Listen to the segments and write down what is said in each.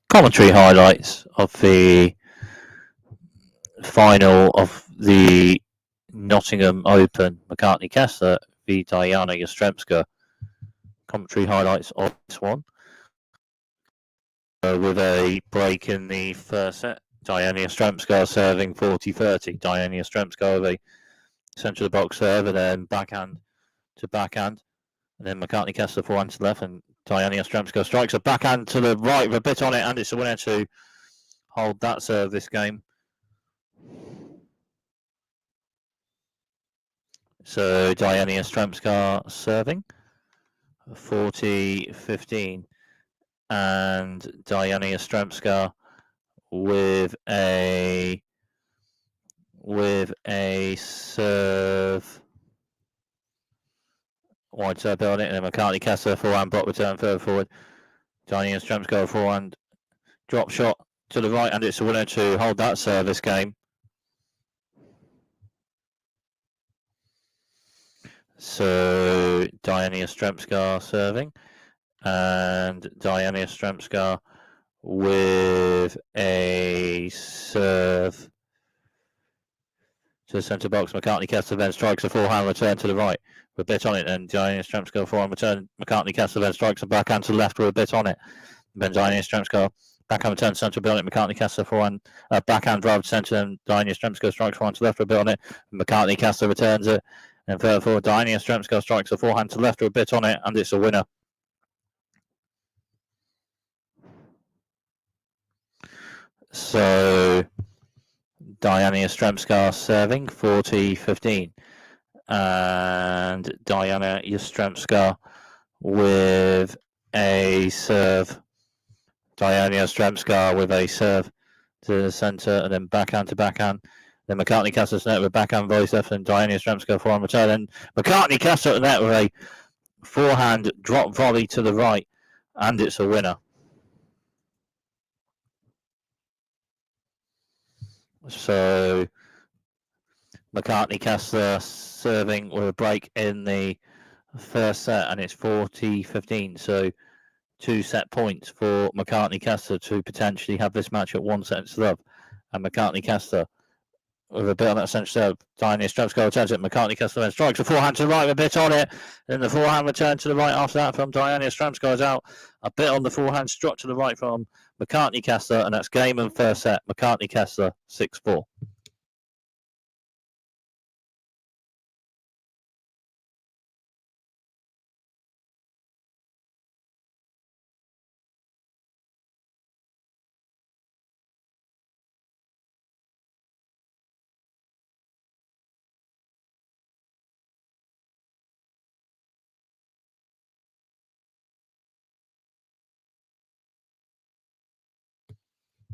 Commentary highlights of the final of the Nottingham Open, McCartney Kessler v Dayana Yastremska. Commentary highlights of this one. With a break in the first set, Dayana Yastremska serving 40-30. Dayana Yastremska with a centre of the box serve and then backhand to backhand. And then McCartney Kessler forehand to left, and Dayana Yastremska strikes a backhand to the right with a bit on it, and it's a winner to hold that serve this game. So Dayana Yastremska serving 40-15, and Dayana Yastremska with a serve wide serve on it, and then McCartney Kessler forehand block return further forward. Dayana Yastremska forehand drop shot to the right, and it's a winner to hold that serve this game. So Dayana Yastremska serving, and Dayana Yastremska with a serve to the centre box. McCartney Kessler then strikes a forehand return to the right with a bit on it, and Dayana Yastremska forehand return. McCartney Kessler then strikes a backhand to the left with a bit on it. Then Dayana Yastremska backhand return to centre on it. McCartney Kessler forehand backhand drive to centre, and Dayana Yastremska strikes forehand to left with a bit on it. McCartney Kessler returns it, and further forward, Dayana Yastremska strikes a forehand to left with a bit on it, and it's a winner. So Dayana Yastremska serving 40-15, and Dayana Yastremska with a serve. Dayana Yastremska with a serve to the centre, and then backhand to backhand. Then McCartney Kessler net with backhand volley left, and Dayana Yastremska forehand return. And McCartney Kessler at net with a forehand drop volley to the right, and it's a winner. So McCartney Kessler serving with a break in the first set, and it's 40-15. So 2 set points for McCartney Kessler to potentially have this match at 1 set to love. And McCartney Kessler with a bit on that centre serve. Dayana Yastremska returns it. McCartney Kessler then strikes a forehand to the right with a bit on it. Then the forehand return to the right after that from Dayana Yastremska is out. A bit on the forehand struck to the right from McCartney Kessler, and that's game and first set. McCartney Kessler 6-4.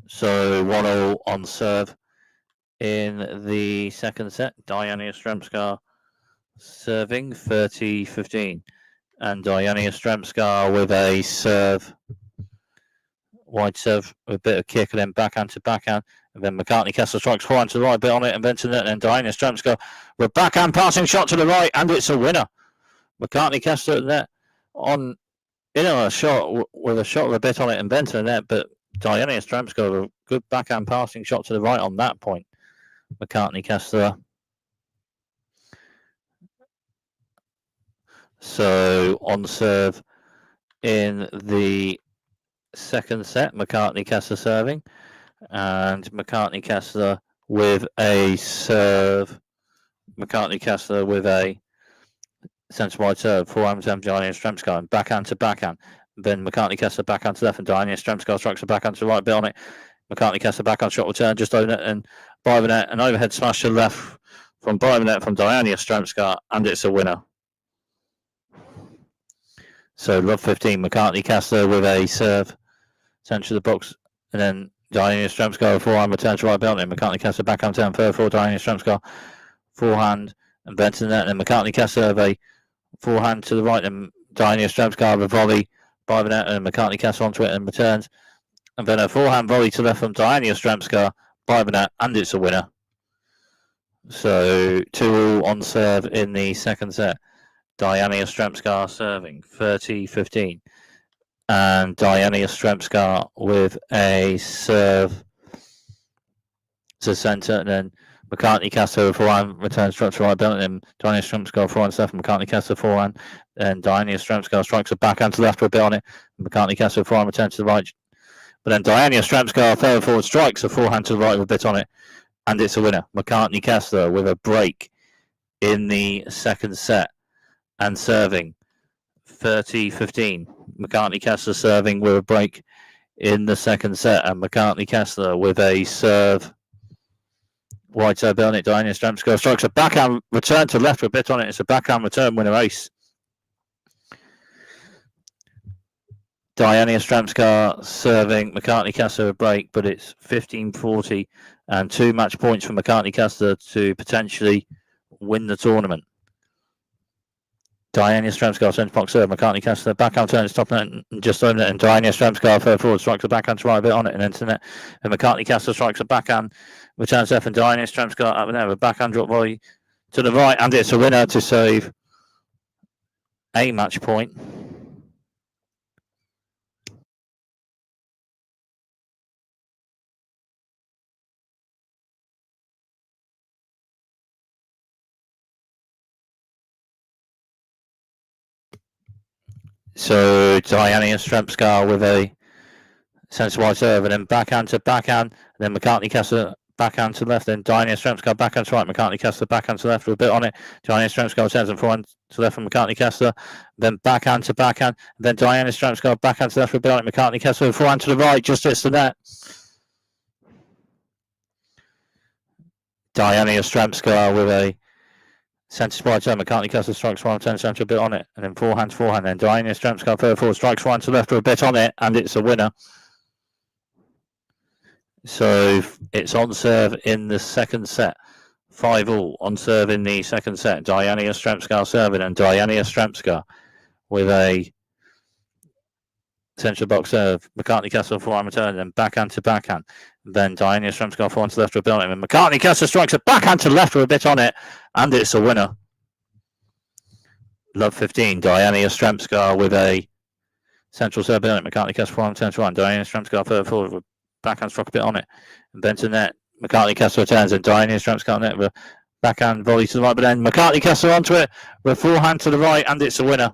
So 1-0 on serve in the second set. Dayana Yastremska serving 30-15, and Dayana Yastremska with a serve, wide serve with a bit of kick, and then backhand to backhand. And then McCartney Kessler strikes forehand to the right, bit on it, and then to net. And Dayana Yastremska with backhand passing shot to the right, and it's a winner. McCartney Kessler at net on a shot with a bit on it and bent to the net, but Dayana Yastremska with a good backhand passing shot to the right on that point. McCartney Kessler. So on serve in the second set, McCartney Kessler serving, and McCartney Kessler with a serve. McCartney Kessler with a centre wide serve, forehand to Dayana Yastremska, and backhand to backhand. Then McCartney Kessler backhand to left, and Dayana Yastremska strikes a backhand to the right, bit on it. McCartney Kessler backhand shot return just over it, and by the net, an overhead smash to the left from by the net from Dayana Yastremska, and it's a winner. So love 15, McCartney Kessler with a serve, centre of the box, and then Dayana Yastremska forehand return to right, bit on it. McCartney Kessler backhand turn further forward, Dayana Yastremska forehand and bent to the net, and then McCartney Kessler with a forehand to the right, and Dayana Yastremska with a volley by the net, and McCartney Kessler onto it and returns, and then a forehand volley to left from Dayana Yastremska by the net, and it's a winner. So 2-2 on serve in the second set. Dayana Yastremska serving 30-15, and Dayana Yastremska with a serve to centre, and then McCartney Kessler forehand returns structure right belt, and Dayana Yastremska forehand stuff, McCartney Kessler forehand, and Dayana Yastremska strikes a backhand to the left with a bit on it, McCartney Kessler forehand returns to the right, but then Dayana Yastremska third forward strikes a forehand to the right with a bit on it, and it's a winner. McCartney Kessler with a break in the second set and serving 30-15. McCartney Kessler serving with a break in the second set, and McCartney Kessler with a serve wide serve on it. Dayana Yastremska strikes a backhand return to left with a bit on it. It's a backhand return winner ace. Dayana Yastremska serving McCartney Kessler a break, but it's 15-40 and 2 match points for McCartney Kessler to potentially win the tournament. Dayana Yastremska centre box serve, McCartney Kessler backhand turns top net and just over it, and Dayana Yastremska third forward strikes a backhand to right a bit on it and into net, and McCartney Kessler strikes a backhand returns left, and Dayana Yastremska up and there with a backhand drop volley to the right, and it's a winner to save a match point. So Dayana Yastremska with a centre wide serve, and then backhand to backhand, and then McCartney Kessler backhand to left, then Dayana Yastremska backhand to right, McCartney Kessler backhand to left with a bit on it. Dayana Yastremska returns and forehand to left from McCartney Kessler, then backhand to backhand, then Dayana Yastremska backhand to left with a bit on it. McCartney Kessler forehand to the right, just hits the net. Dayana Yastremska with a centre wide serve, McCartney Kessler strikes one, turns centre a bit on it, and then forehand to forehand, then Dayana Yastremska third forward strikes one to left with a bit on it, and it's a winner. So it's on serve in the second set. 5-all on serve in the second set. Dayana Yastremska serving, and Dayana Yastremska with a central box serve. McCartney Kessler forehand return, then backhand to backhand. Then Dayana Yastremska forehand to left with a bit on it. And McCartney Kessler strikes a backhand to left with a bit on it, and it's a winner. Love 15. Dayana Yastremska with a central serve on it. McCartney Kessler forehand turns to one. Dayana Yastremska third forward with backhand struck a bit on it, and then to net. McCartney Kessler returns, and Dayana Yastremska on net with a backhand volley to the right, but then McCartney Kessler onto it with a forehand to the right, and it's a winner.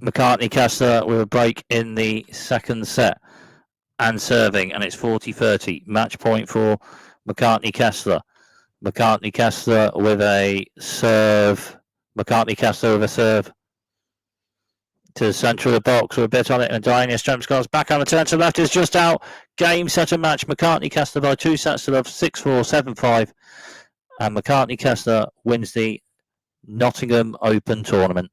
McCartney Kessler with a break in the second set and serving, and it's 40-30. Match point for McCartney Kessler. McCartney Kessler with a serve. McCartney Kessler with a serve to the centre of the box with a bit on it, and Dayana Yastremska's backhand return to the left is just out. Game, set and match. McCartney Kessler by 2 sets to love, 6-4, 7-5, and McCartney Kessler wins the Nottingham Open tournament.